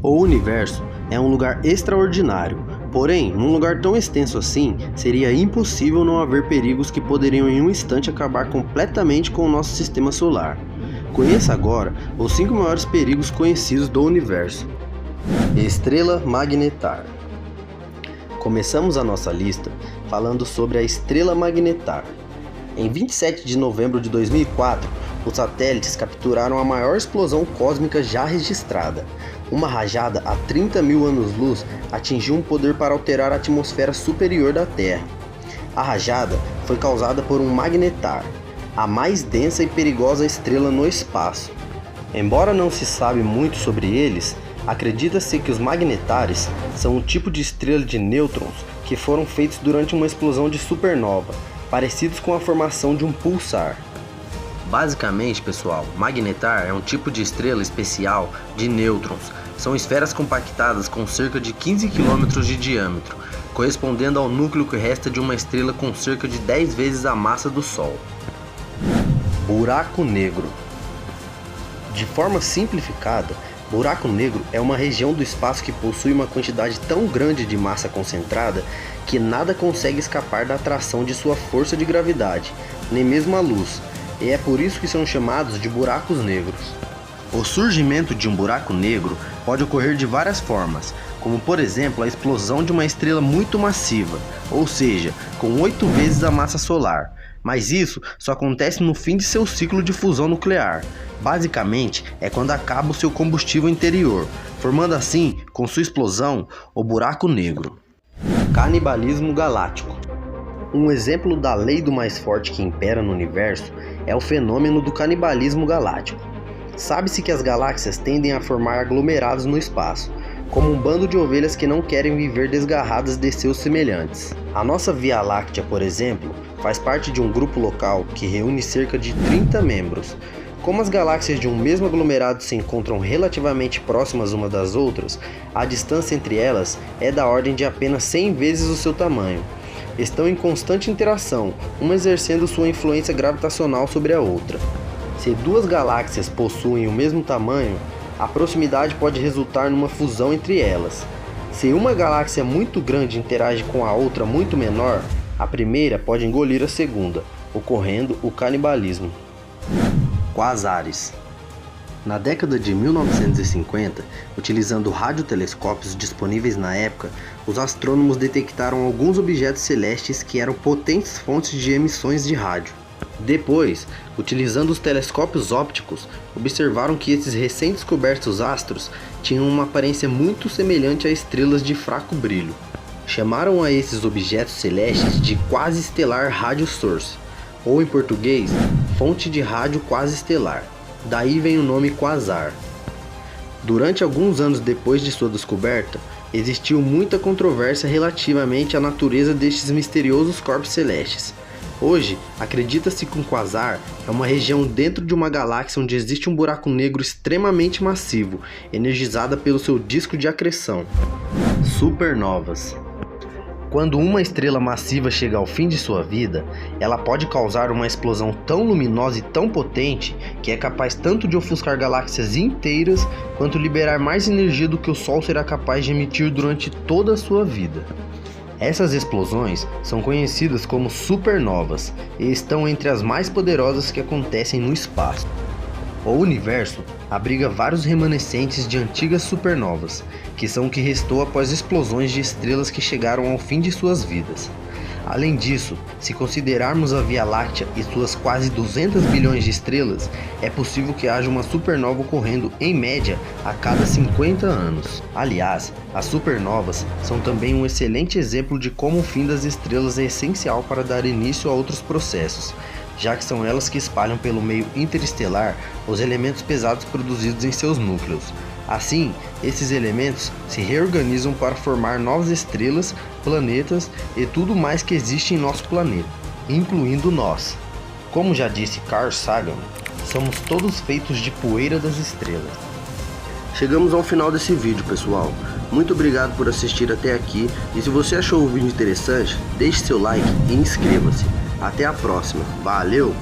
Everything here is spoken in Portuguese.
O universo é um lugar extraordinário, porém, num lugar tão extenso assim, seria impossível não haver perigos que poderiam em um instante acabar completamente com o nosso sistema solar. Conheça agora os 5 maiores perigos conhecidos do universo. Estrela magnetar. Começamos a nossa lista falando sobre a estrela magnetar. Em 27 de novembro de 2004, os satélites capturaram a maior explosão cósmica já registrada. Uma rajada a 30 mil anos-luz atingiu um poder para alterar a atmosfera superior da Terra. A rajada foi causada por um magnetar, a mais densa e perigosa estrela no espaço. Embora não se sabe muito sobre eles, acredita-se que os magnetares são um tipo de estrela de nêutrons que foram feitos durante uma explosão de supernova, parecidos com a formação de um pulsar. Basicamente, pessoal, magnetar é um tipo de estrela especial de nêutrons. São esferas compactadas com cerca de 15 km de diâmetro, correspondendo ao núcleo que resta de uma estrela com cerca de 10 vezes a massa do Sol. Buraco negro. De forma simplificada, buraco negro é uma região do espaço que possui uma quantidade tão grande de massa concentrada que nada consegue escapar da atração de sua força de gravidade, nem mesmo a luz, e é por isso que são chamados de buracos negros. O surgimento de um buraco negro pode ocorrer de várias formas, como por exemplo a explosão de uma estrela muito massiva, ou seja, com 8 vezes a massa solar. Mas isso só acontece no fim de seu ciclo de fusão nuclear. Basicamente, é quando acaba o seu combustível interior, formando assim, com sua explosão, o buraco negro. Canibalismo galáctico. Um exemplo da lei do mais forte que impera no universo é o fenômeno do canibalismo galáctico. Sabe-se que as galáxias tendem a formar aglomerados no espaço, como um bando de ovelhas que não querem viver desgarradas de seus semelhantes. A nossa Via Láctea, por exemplo, faz parte de um grupo local que reúne cerca de 30 membros. Como as galáxias de um mesmo aglomerado se encontram relativamente próximas umas das outras, a distância entre elas é da ordem de apenas 100 vezes o seu tamanho. Estão em constante interação, uma exercendo sua influência gravitacional sobre a outra. Se duas galáxias possuem o mesmo tamanho, a proximidade pode resultar numa fusão entre elas. Se uma galáxia muito grande interage com a outra muito menor, a primeira pode engolir a segunda, ocorrendo o canibalismo. Quasares. Na década de 1950, utilizando radiotelescópios disponíveis na época, os astrônomos detectaram alguns objetos celestes que eram potentes fontes de emissões de rádio. Depois, utilizando os telescópios ópticos, observaram que esses recém-descobertos astros tinham uma aparência muito semelhante a estrelas de fraco brilho. Chamaram a esses objetos celestes de quasi-estelar radio source, ou em português, fonte de rádio quasi-estelar. Daí vem o nome quasar. Durante alguns anos depois de sua descoberta, existiu muita controvérsia relativamente à natureza destes misteriosos corpos celestes. Hoje, acredita-se que um quasar é uma região dentro de uma galáxia onde existe um buraco negro extremamente massivo, energizada pelo seu disco de acreção. Supernovas. Quando uma estrela massiva chega ao fim de sua vida, ela pode causar uma explosão tão luminosa e tão potente que é capaz tanto de ofuscar galáxias inteiras quanto liberar mais energia do que o Sol será capaz de emitir durante toda a sua vida. Essas explosões são conhecidas como supernovas e estão entre as mais poderosas que acontecem no espaço. O universo abriga vários remanescentes de antigas supernovas, que são o que restou após explosões de estrelas que chegaram ao fim de suas vidas. Além disso, se considerarmos a Via Láctea e suas quase 200 bilhões de estrelas, é possível que haja uma supernova ocorrendo, em média, a cada 50 anos. Aliás, as supernovas são também um excelente exemplo de como o fim das estrelas é essencial para dar início a outros processos, já que são elas que espalham pelo meio interestelar os elementos pesados produzidos em seus núcleos. Assim, esses elementos se reorganizam para formar novas estrelas, planetas e tudo mais que existe em nosso planeta, incluindo nós. Como já disse Carl Sagan, somos todos feitos de poeira das estrelas. Chegamos ao final desse vídeo, pessoal. Muito obrigado por assistir até aqui e se você achou o vídeo interessante, deixe seu like e inscreva-se. Até a próxima. Valeu!